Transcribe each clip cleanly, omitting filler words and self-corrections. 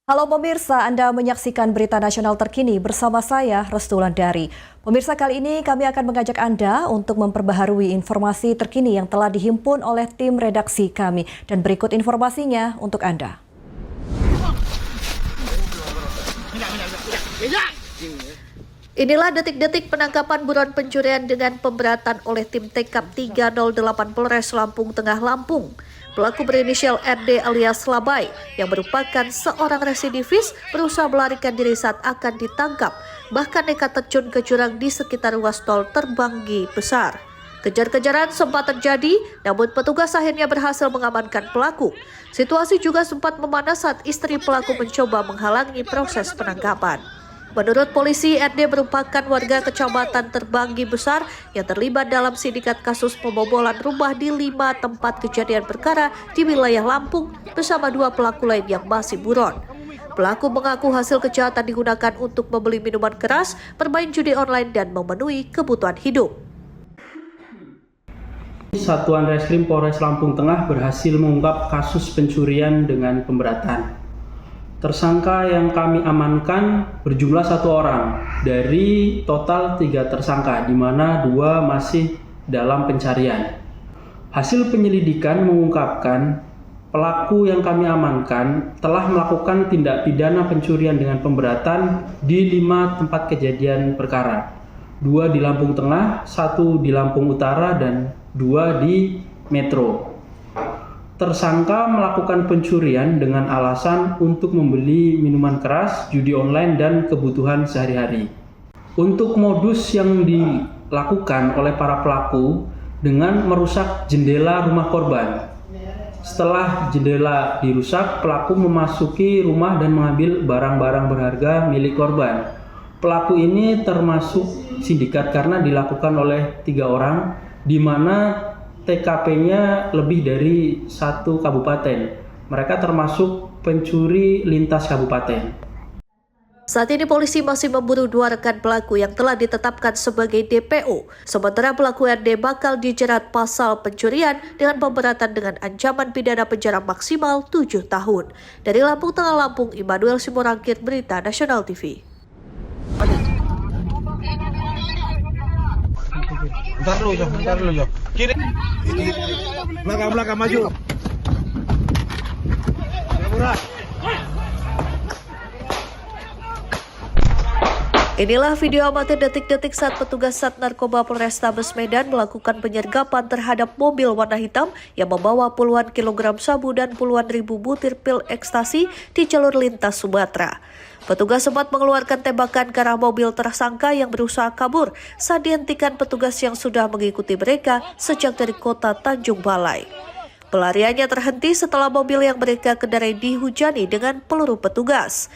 Halo pemirsa, Anda menyaksikan berita nasional terkini bersama saya, Restu Wulandari. Pemirsa, kali ini kami akan mengajak Anda untuk memperbaharui informasi terkini yang telah dihimpun oleh tim redaksi kami. Dan berikut informasinya untuk Anda. Inilah detik-detik penangkapan buron pencurian dengan pemberatan oleh tim TKP 308 Polres Lampung Tengah, Lampung. Pelaku berinisial RD alias Labai yang merupakan seorang residivis berusaha melarikan diri saat akan ditangkap, bahkan nekat terjun ke jurang di sekitar ruas tol Terbanggi Besar. Kejar-kejaran sempat terjadi, namun petugas akhirnya berhasil mengamankan pelaku. Situasi juga sempat memanas saat istri pelaku mencoba menghalangi proses penangkapan. Menurut polisi, RD merupakan warga kecamatan Terbanggi Besar yang terlibat dalam sindikat kasus pembobolan rumah di 5 tempat kejadian perkara di wilayah Lampung bersama 2 pelaku lain yang masih buron. Pelaku mengaku hasil kejahatan digunakan untuk membeli minuman keras, bermain judi online, dan memenuhi kebutuhan hidup. Satuan Reskrim Polres Lampung Tengah berhasil mengungkap kasus pencurian dengan pemberatan. Tersangka yang kami amankan berjumlah 1 orang dari total 3 tersangka, di mana 2 masih dalam pencarian. Hasil penyelidikan mengungkapkan pelaku yang kami amankan telah melakukan tindak pidana pencurian dengan pemberatan di 5 tempat kejadian perkara, 2 di Lampung Tengah, 1 di Lampung Utara, dan 2 di Metro. Tersangka melakukan pencurian dengan alasan untuk membeli minuman keras, judi online, dan kebutuhan sehari-hari. Untuk modus yang dilakukan oleh para pelaku dengan merusak jendela rumah korban. Setelah jendela dirusak, pelaku memasuki rumah dan mengambil barang-barang berharga milik korban. Pelaku ini termasuk sindikat karena dilakukan oleh 3 orang, di mana TKP-nya lebih dari 1 kabupaten. Mereka termasuk pencuri lintas kabupaten. Saat ini polisi masih memburu 2 rekan pelaku yang telah ditetapkan sebagai DPO. Sementara pelaku RD bakal dijerat pasal pencurian dengan pemberatan dengan ancaman pidana penjara maksimal 7 tahun. Dari Lampung Tengah, Lampung, Immanuel Simorangkir, Berita Nasional TV. Bentar dulu, Jo. Kiri. Belakang maju. Inilah video amatir detik-detik saat petugas Sat Narkoba Polrestabes Medan melakukan penyergapan terhadap mobil warna hitam yang membawa puluhan kilogram sabu dan puluhan ribu butir pil ekstasi di jalur lintas Sumatera. Petugas sempat mengeluarkan tembakan ke arah mobil tersangka yang berusaha kabur saat dihentikan petugas yang sudah mengikuti mereka sejak dari kota Tanjung Balai. Pelariannya terhenti setelah mobil yang mereka kendarai dihujani dengan peluru petugas.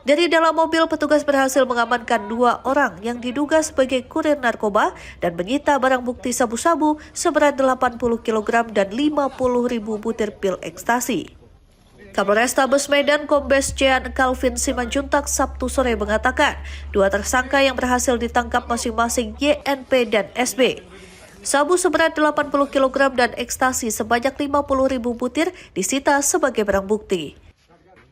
Dari dalam mobil, petugas berhasil mengamankan 2 orang yang diduga sebagai kurir narkoba dan menyita barang bukti sabu-sabu seberat 80 kg dan 50.000 butir pil ekstasi. Kapolrestabes Medan Kombes Jean Calvin Simanjuntak Sabtu sore mengatakan 2 tersangka yang berhasil ditangkap masing-masing YNP dan SB. Sabu seberat 80 kg dan ekstasi sebanyak 50.000 butir disita sebagai barang bukti.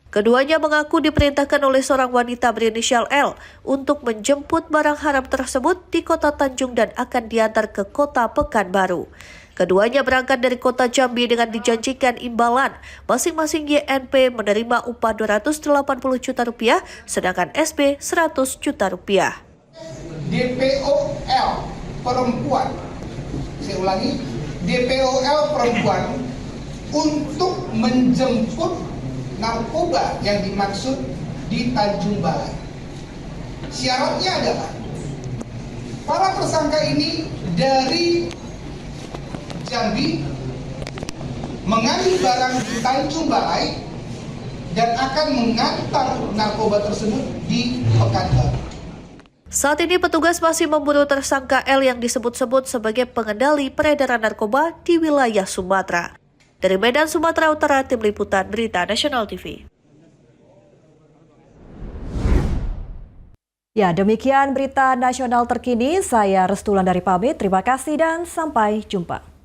Keduanya mengaku diperintahkan oleh seorang wanita berinisial L untuk menjemput barang haram tersebut di kota Tanjung dan akan diantar ke kota Pekanbaru. Keduanya berangkat dari kota Jambi dengan dijanjikan imbalan. Masing-masing YNP menerima upah Rp280 juta, sedangkan SB Rp100 juta. DPOL perempuan, saya ulangi, DPOL perempuan untuk menjemput narkoba yang dimaksud di Tanjung Balai. Syaratnya adalah para tersangka ini dari Jambi mengambil barang di Tanjung Balai dan akan mengantar narkoba tersebut di Pekanbaru. Saat ini petugas masih memburu tersangka L yang disebut-sebut sebagai pengendali peredaran narkoba di wilayah Sumatera. Dari Medan, Sumatera Utara, Tim Liputan Berita Nasional TV. Ya, demikian berita nasional terkini. Saya Restu Wulandari pamit. Terima kasih dan sampai jumpa.